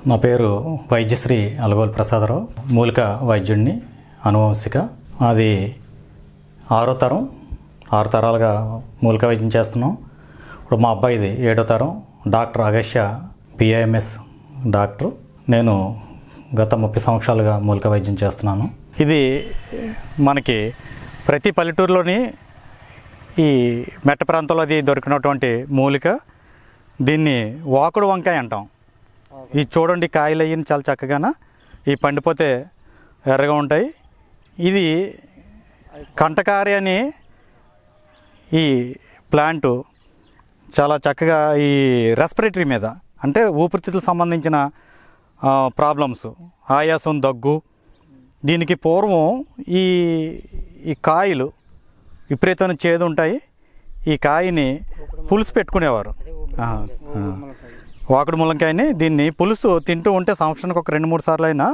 నా పేరు వైద్యశ్రీ అలగోలు ప్రసాదరావు, మూలిక వైద్యుడిని, అనువంశిక. అది 6వ తరం, 6 తరాలుగా మూలిక వైద్యం చేస్తున్నాం. ఇప్పుడు మా అబ్బాయిది 7వ తరం. Doctor Agasya BAMS doctor. నేను గత 30 సంవత్సరాలుగా మూలిక వైద్యం చేస్తున్నాను. ఇది మనకి ప్రతి పల్లెటూరులోని ఈ మెట్ట ప్రాంతంలో అది దొరికినటువంటి మూలిక. దీన్ని వాకుడు వంకాయ అంటాం. ఇది చూడండి, కాయలు అయ్యి చాలా చక్కగా ఈ పండిపోతే ఎర్రగా ఉంటాయి. ఇది కంటకారి అని ఈ ప్లాంటు చాలా చక్కగా ఈ రెస్పిరేటరీ మీద, అంటే ఊపిరితిత్తులకు సంబంధించిన ప్రాబ్లమ్స్, ఆయాసం, దగ్గు, దీనికి పూర్వం ఈ కాయలు విపరీతమైన చేదు ఉంటాయి. ఈ కాయని పులుసు పెట్టుకునేవారు. వాకుడు ములంకాయని దీన్ని పులుసు తింటూ ఉంటే సంవత్సరానికి ఒక 2-3 సార్లు అయినా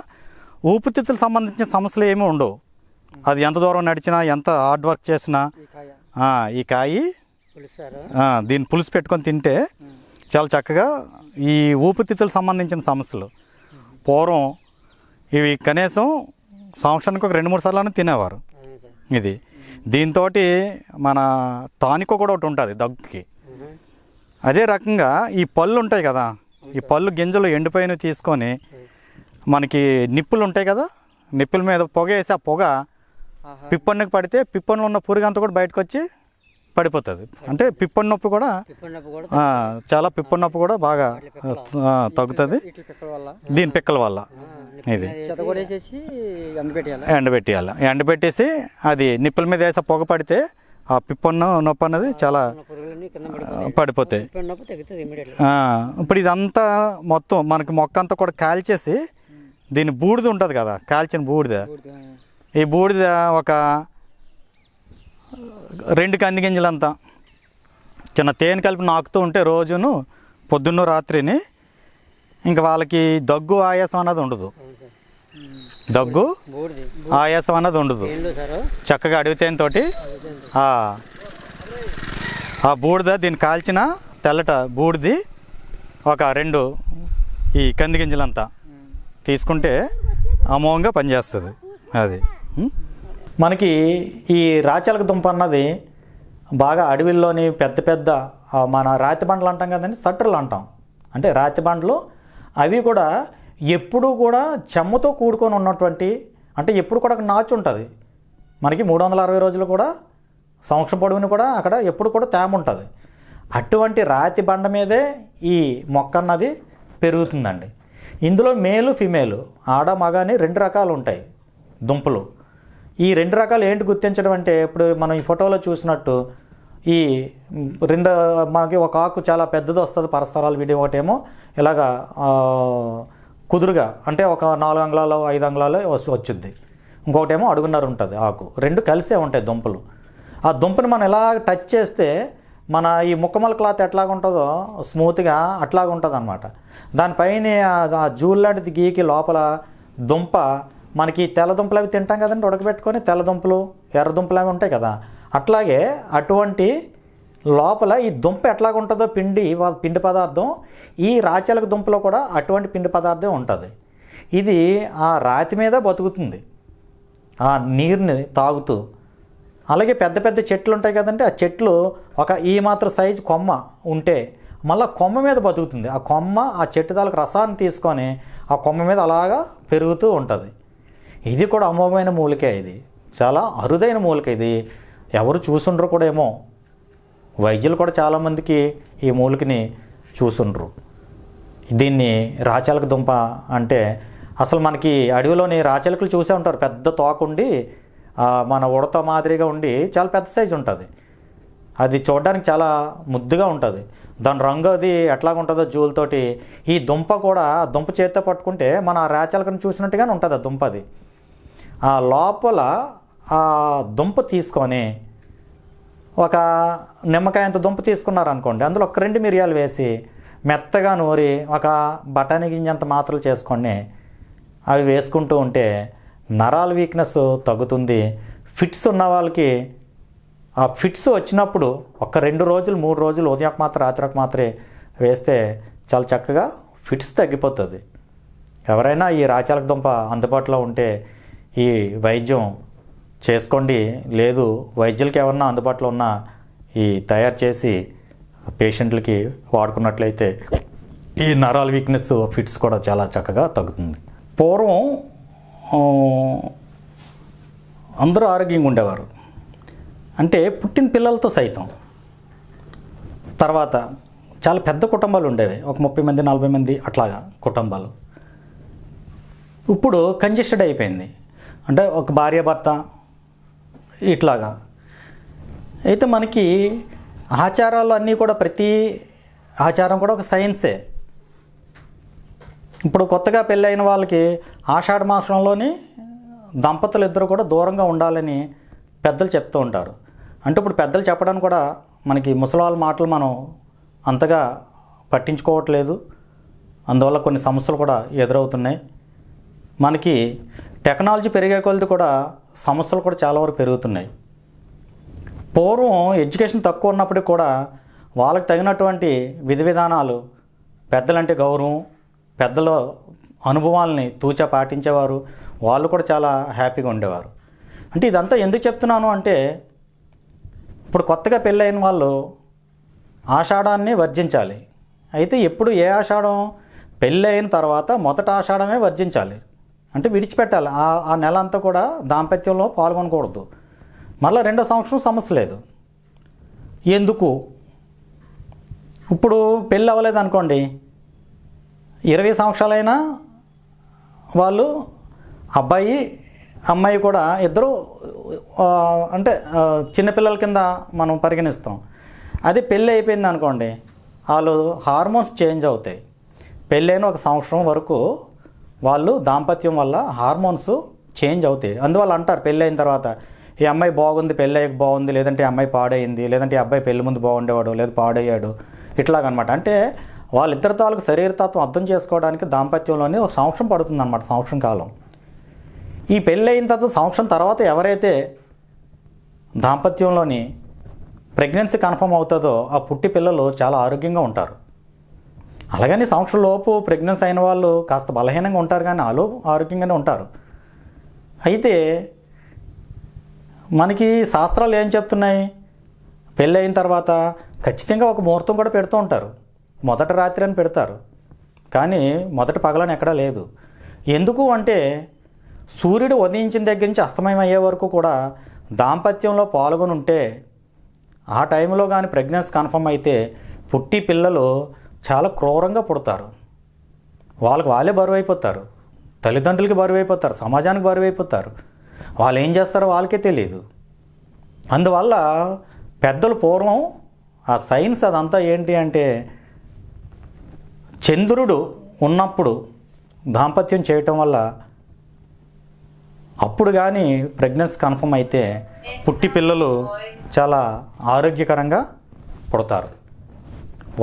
ఊపిరితిత్తులకు సంబంధించిన సమస్యలు ఏమీ ఉండవు. అది ఎంత దూరం నడిచినా, ఎంత హార్డ్ వర్క్ చేసినా ఈ కాయ దీన్ని పులుసు పెట్టుకొని తింటే చాలా చక్కగా ఈ ఊపిరితిత్తులకు సంబంధించిన సమస్యలు పూర్వం ఇవి కనీసం సంవత్సరానికి ఒక 2-3 సార్లు తినేవారు. ఇది దీంతో మన టానిక్ కూడా ఒకటి ఉంటుంది దగ్గుకి. అదే రకంగా ఈ పళ్ళు ఉంటాయి కదా, ఈ పళ్ళు గింజలు ఎండిపోయినవి తీసుకొని మనకి నిప్పులు ఉంటాయి కదా, నిప్పుల మీద పొగ వేసి ఆ పొగ పిప్పన్నుకి పడితే పిప్పన్నులో ఉన్న పురుగంతా కూడా బయటకు వచ్చి పడిపోతుంది. అంటే పిప్పన్ నొప్పి కూడా చాలా పిప్పన్ నొప్పి కూడా బాగా తగ్గుతుంది దీని పిక్కల వల్ల. ఇది ఎండబెట్టేయాలి. ఎండబెట్టేసి అది నిప్పుల మీద వేసి పొగ పడితే ఆ పిప్పన్ను నొప్పి అన్నది చాలా పడిపోతాయి. ఇప్పుడు ఇదంతా మొత్తం మనకి మొక్క అంతా కూడా కాల్చేసి దీని బూడిద ఉంటుంది కదా, కాల్చిన బూడిద, ఈ బూడిద ఒక 2 కంది గింజలంతా చిన్న తేనె కలిపి నాకుతూ ఉంటే రోజును పొద్దున్న రాత్రిని ఇంకా వాళ్ళకి దగ్గు ఆయాసం అన్నది ఉండదు. దగ్గు ఆయాసం అన్నది ఉండదు. చక్కగా అడవి తేనెతోటి ఆ బూడిద, దీన్ని కాల్చిన తెల్లట బూడిది ఒక 2 ఈ కంది గింజలంతా తీసుకుంటే అమోఘంగా పనిచేస్తుంది. అది మనకి ఈ రాచలక దుంప అన్నది బాగా అడవిల్లోని పెద్ద పెద్ద మన రాతి బండలు అంటాం కదండి, సట్రులు అంటాం. అంటే రాతి బండలు అవి కూడా ఎప్పుడూ కూడా చెమ్మతో కూడుకొని ఉన్నటువంటి, అంటే ఎప్పుడు కూడా నాచు ఉంటుంది. మనకి 360 రోజులు కూడా సంవత్సరం పొడవుని కూడా అక్కడ ఎప్పుడు కూడా తేమ ఉంటుంది. అటువంటి రాతి బండ మీదే ఈ మొక్క అన్నది పెరుగుతుందండి. ఇందులో మేలు ఫిమేలు, ఆడ మగ అని 2 రకాలు ఉంటాయి దుంపలు. ఈ 2 రకాలు ఏంటి గుర్తించడం అంటే, ఇప్పుడు మనం ఈ ఫోటోలో చూసినట్టు ఈ 2 మనకి ఒక ఆకు చాలా పెద్దది వస్తుంది, పరస్తరాలు వీడియో, ఒకటేమో ఇలాగా కుదురుగా, అంటే ఒక 4 అంగుళాలు 5 అంగుళాలు వచ్చుద్ది, ఇంకొకటేమో అడుగున్నర ఉంటుంది ఆకు. 2 కలిసే ఉంటాయి దుంపలు. ఆ దుంపని మనం ఎలా టచ్ చేస్తే మన ఈ ముక్కమల క్లాత్ ఎట్లాగుంటుందో స్మూత్గా అట్లాగా ఉంటుంది అనమాట. దానిపైన ఆ జూల్ లాంటిది గీకి లోపల దుంప, మనకి తెల్ల దుంపలు అవి తింటాం కదండి ఉడకబెట్టుకొని, తెల్ల దుంపలు ఎర్ర దుంపలు అవి ఉంటాయి కదా, అట్లాగే అటువంటి లోపల ఈ దుంప ఎట్లాగుంటుందో పిండి పదార్థం, ఈ రాచలక దుంపలో కూడా అటువంటి పిండి పదార్థం ఉంటుంది. ఇది ఆ రాతి మీద బతుకుతుంది, ఆ నీరుని తాగుతూ. అలాగే పెద్ద పెద్ద చెట్లు ఉంటాయి కదండి, ఆ చెట్లు ఒక ఈ మాత్రం సైజు కొమ్మ ఉంటే మళ్ళీ కొమ్మ మీద బతుకుతుంది. ఆ కొమ్మ ఆ చెట్టు తాలూకు రసాన్ని తీసుకొని ఆ కొమ్మ మీద అలాగా పెరుగుతూ ఉంటుంది. ఇది కూడా అమోఘమైన మూలికే. ఇది చాలా అరుదైన మూలిక. ఇది ఎవరు చూసుండ్రు కూడా ఏమో, వైద్యులు కూడా చాలామందికి ఈ మూలికని చూసుండ్రు. దీన్ని రాచలక దుంప అంటే, అసలు మనకి అడవిలోని రాచలకలు చూసే ఉంటారు, పెద్ద తోకుండి మన ఉడత మాదిరిగా ఉండి చాలా పెద్ద సైజు ఉంటుంది. అది చూడడానికి చాలా ముద్దుగా ఉంటుంది. దాని రంగు అది ఎట్లాగుంటుందో జూలతోటి. ఈ దుంప కూడా దుంప చేతితో పట్టుకుంటే మన రాచలకను చూసినట్టుగానే ఉంటుంది ఆ దుంప. అది ఆ లోపల ఆ దుంప తీసుకొని ఒక నిమ్మకాయ అంత దుంప తీసుకున్నారనుకోండి, అందులో ఒక 2 మిరియాలు వేసి మెత్తగా నూరి ఒక బఠానీ గింజంత మాత్రలు చేసుకొని అవి వేసుకుంటూ ఉంటే నరాల వీక్నెస్ తగ్గుతుంది. ఫిట్స్ ఉన్న వాళ్ళకి ఆ ఫిట్స్ వచ్చినప్పుడు ఒక 2 రోజులు 3 రోజులు ఉదయం మాత్రం రాత్రికి మాత్రమే వేస్తే చాలా చక్కగా ఫిట్స్ తగ్గిపోతుంది. ఎవరైనా ఈ రాచాలక దుంప అందుబాటులో ఉంటే ఈ వైద్యం చేసుకోండి. లేదు వైద్యులకి ఎవరన్నా అందుబాటులో ఉన్న ఈ తయారు చేసి పేషెంట్లకి వాడుకున్నట్లయితే ఈ నరాల వీక్నెస్, ఫిట్స్ కూడా చాలా చక్కగా తగ్గుతుంది. పూర్వం అందరూ ఆరోగ్యంగా ఉండేవారు, అంటే పుట్టిన పిల్లలతో సైతం. తర్వాత చాలా పెద్ద కుటుంబాలు ఉండేవి, ఒక 30 మంది 40 మంది అట్లాగా కుటుంబాలు. ఇప్పుడు కంజెస్టెడ్ అయిపోయింది, అంటే ఒక భార్య భర్త ఇట్లాగా. అయితే మనకి ఆచారాలు అన్నీ కూడా, ప్రతి ఆచారం కూడా ఒక సైన్సే. ఇప్పుడు కొత్తగా పెళ్ళైన వాళ్ళకి ఆషాఢ మాసంలోని దంపతులు ఇద్దరు కూడా దూరంగా ఉండాలని పెద్దలు చెప్తూ ఉంటారు. అంటే ఇప్పుడు పెద్దలు చెప్పడానికి కూడా మనకి ముసలివాళ్ళ మాటలు మనం అంతగా పట్టించుకోవట్లేదు. అందువల్ల కొన్ని సమస్యలు కూడా ఎదురవుతున్నాయి. మనకి టెక్నాలజీ పెరిగే కొలది కూడా సమస్యలు కూడా చాలా వరకు పెరుగుతున్నాయి. పూర్వం ఎడ్యుకేషన్ తక్కువ ఉన్నప్పటికీ కూడా వాళ్ళకి తగినటువంటి విధి విధానాలు, పెద్దలంటే గౌరవం, పెద్దల అనుభవాల్ని తూచా పాటించేవారు. వాళ్ళు కూడా చాలా హ్యాపీగా ఉండేవారు. అంటే ఇదంతా ఎందుకు చెప్తున్నాను అంటే, ఇప్పుడు కొత్తగా పెళ్ళైన వాళ్ళు ఆషాఢాన్ని వర్జించాలి. అయితే ఎప్పుడు ఏ ఆషాఢం? పెళ్ళి అయిన తర్వాత మొదట ఆషాఢమే వర్జించాలి, అంటే విడిచిపెట్టాలి. ఆ నెల అంతా కూడా దాంపత్యంలో పాల్గొనకూడదు. మళ్ళీ 2వ సంవత్సరం సమస్య లేదు. ఎందుకు? ఇప్పుడు పెళ్ళి అవ్వలేదు అనుకోండి, 20 సంవత్సరాలైనా వాళ్ళు అబ్బాయి అమ్మాయి కూడా ఇద్దరు అంటే చిన్నపిల్లల కింద మనం పరిగణిస్తాం. అది పెళ్ళి అయిపోయింది అనుకోండి, వాళ్ళు హార్మోన్స్ చేంజ్ అవుతాయి. పెళ్ళైన 1 సంవత్సరం వరకు వాళ్ళు దాంపత్యం వల్ల హార్మోన్స్ చేంజ్ అవుతాయి. అందువల్ల అంటారు పెళ్ళి అయిన తర్వాత ఈ అమ్మాయి బాగుంది, పెళ్ళి అయ్యాక బాగుంది, లేదంటే ఈ అమ్మాయి పాడైంది, లేదంటే ఈ అబ్బాయి పెళ్లి ముందు బాగుండేవాడు, లేదా పాడయ్యాడు, ఇట్లాగనమాట. అంటే వాళ్ళిద్దరి తాలూకు శరీరతత్వం అర్థం చేసుకోవడానికి దాంపత్యంలోనే 1 సంవత్సరం పడుతుందన్నమాట, సంవత్సరం కాలం. ఈ పెళ్ళి అయిన తర్వాత సంవత్సరం తర్వాత ఎవరైతే దాంపత్యంలోని ప్రెగ్నెన్సీ కన్ఫర్మ్ అవుతుందో ఆ పుట్టి పిల్లలు చాలా ఆరోగ్యంగా ఉంటారు. అలాగని సంవత్సరం లోపు ప్రెగ్నెన్సీ అయిన వాళ్ళు కాస్త బలహీనంగా ఉంటారు, కానీ వాళ్ళు ఆరోగ్యంగానే ఉంటారు. అయితే మనకి శాస్త్రాలు ఏం చెప్తున్నాయి? పెళ్ళి అయిన తర్వాత ఖచ్చితంగా ఒక ముహూర్తం కూడా పెడుతూ ఉంటారు. మొదట రాత్రి అని పెడతారు, కానీ మొదట పగలని ఎక్కడా లేదు. ఎందుకు అంటే సూర్యుడు ఉదయించిన దగ్గర నుంచి అస్తమయం అయ్యే వరకు కూడా దాంపత్యంలో పాల్గొని ఉంటే, ఆ టైంలో కానీ ప్రెగ్నెన్సీ కన్ఫర్మ్ అయితే పుట్టి పిల్లలు చాలా క్రూరంగా పుడతారు. వాళ్ళే బరువు అయిపోతారు, తల్లిదండ్రులకి బరువు అయిపోతారు, సమాజానికి బరువు అయిపోతారు. వాళ్ళు ఏం చేస్తారో వాళ్ళకే తెలియదు. అందువల్ల పెద్దలు పూర్వం ఆ సైన్స్ అదంతా ఏంటి అంటే, చంద్రుడు ఉన్నప్పుడు దాంపత్యం చేయటం వల్ల అప్పుడు కానీ ప్రెగ్నెన్సీ కన్ఫర్మ్ అయితే పుట్టి పిల్లలు చాలా ఆరోగ్యకరంగా పుడతారు.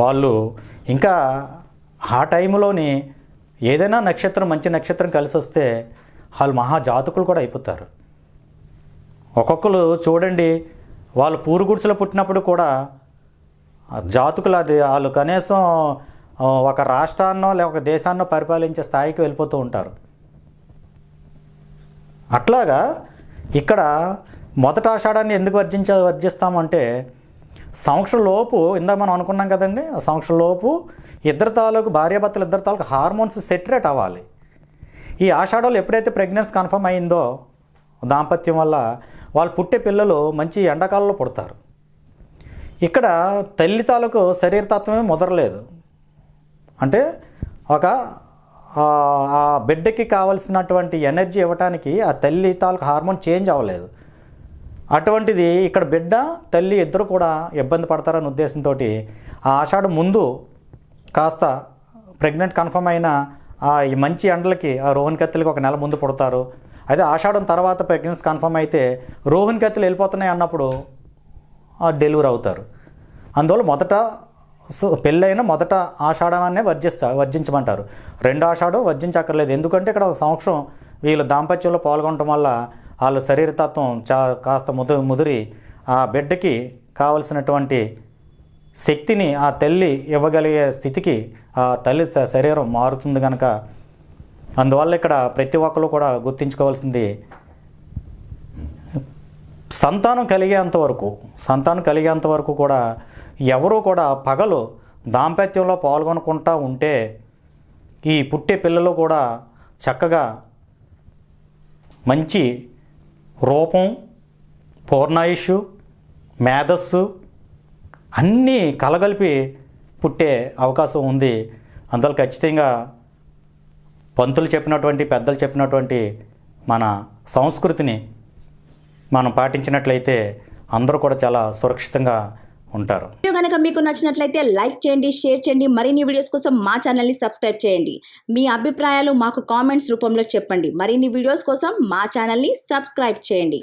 వాళ్ళు ఇంకా ఆ టైంలోని ఏదైనా నక్షత్రం, మంచి నక్షత్రం కలిసి వస్తే వాళ్ళు మహాజాతకులు కూడా అయిపోతారు. ఒక్కొక్కరు చూడండి, వాళ్ళు పూరుగుడిసెలో పుట్టినప్పుడు కూడా జాతకులు, అది వాళ్ళు కనీసం ఒక రాష్ట్రాన్నో లేక ఒక దేశాన్నో పరిపాలించే స్థాయికి వెళ్ళిపోతూ ఉంటారు. అట్లాగా ఇక్కడ మొదట ఆషాఢాన్ని ఎందుకు వర్జిస్తామంటే, సంవత్సరం లోపు ఇందాక మనం అనుకున్నాం కదండి, సంవత్సరం లోపు ఇద్దరు తాలూకు భార్యాభర్తలు ఇద్దరు తాలూకు హార్మోన్స్ సెటరేట్ అవ్వాలి. ఈ ఆషాఢంలో ఎప్పుడైతే ప్రెగ్నెన్సీ కన్ఫర్మ్ అయిందో దాంపత్యం వల్ల, వాళ్ళు పుట్టే పిల్లలు మంచి ఎండాకాలంలో పుడతారు. ఇక్కడ తల్లి తాలూకు శరీరతత్వమే ముదరలేదు, అంటే ఒక ఆ బిడ్డకి కావలసినటువంటి ఎనర్జీ ఇవ్వటానికి ఆ తల్లి తాలూకు హార్మోన్ చేంజ్ అవ్వలేదు. అటువంటిది ఇక్కడ బిడ్డ తల్లి ఇద్దరు కూడా ఇబ్బంది పడతారనే ఉద్దేశంతో ఆ ఆషాఢం ముందు కాస్త ప్రెగ్నెంట్ కన్ఫర్మ్ అయిన ఈ మంచి ఎండలకి ఆ రోహిణి కత్తులకి 1 నెల ముందు పుడతారు. అదే ఆషాఢం తర్వాత ప్రెగ్నెన్సీ కన్ఫర్మ్ అయితే రోహిణి కత్తులు వెళ్ళిపోతున్నాయి అన్నప్పుడు డెలివరీ అవుతారు. అందువల్ల మొదట పెళ్ళైన మొదట ఆషాఢాన్నే వర్జించమంటారు. 2వ ఆషాఢం వర్జించక్కర్లేదు. ఎందుకంటే ఇక్కడ 1 సంవత్సరం వీళ్ళు దాంపత్యంలో పాల్గొనడం వల్ల వాళ్ళ శరీరతత్వం కాస్త ముదిరి ఆ బిడ్డకి కావలసినటువంటి శక్తిని ఆ తల్లి ఇవ్వగలిగే స్థితికి ఆ తల్లి శరీరం మారుతుంది కనుక అందువల్ల ఇక్కడ ప్రతి ఒక్కరు కూడా గుర్తుంచుకోవాల్సింది, సంతానం కలిగేంత వరకు కూడా ఎవరూ కూడా పగలు దాంపత్యంలో పాల్గొనకుండా ఉంటే ఈ పుట్టే పిల్లలు కూడా చక్కగా మంచి రూపం, పూర్ణాయుషు, మేధస్సు అన్నీ కలగలిపి పుట్టే అవకాశం ఉంది. అందువల్ల ఖచ్చితంగా పంతులు చెప్పినటువంటి, పెద్దలు చెప్పినటువంటి మన సంస్కృతిని మనం పాటించినట్లయితే అందరూ కూడా చాలా సురక్షితంగా ఉంటారు. వీడియో కనుక మీకు నచ్చినట్లయితే లైక్ చేయండి, షేర్ చేయండి. మరిన్ని వీడియోస్ కోసం మా ఛానల్ని సబ్స్క్రైబ్ చేయండి. మీ అభిప్రాయాలు మాకు కామెంట్స్ రూపంలో చెప్పండి. మరిన్ని వీడియోస్ కోసం మా ఛానల్ని సబ్స్క్రైబ్ చేయండి.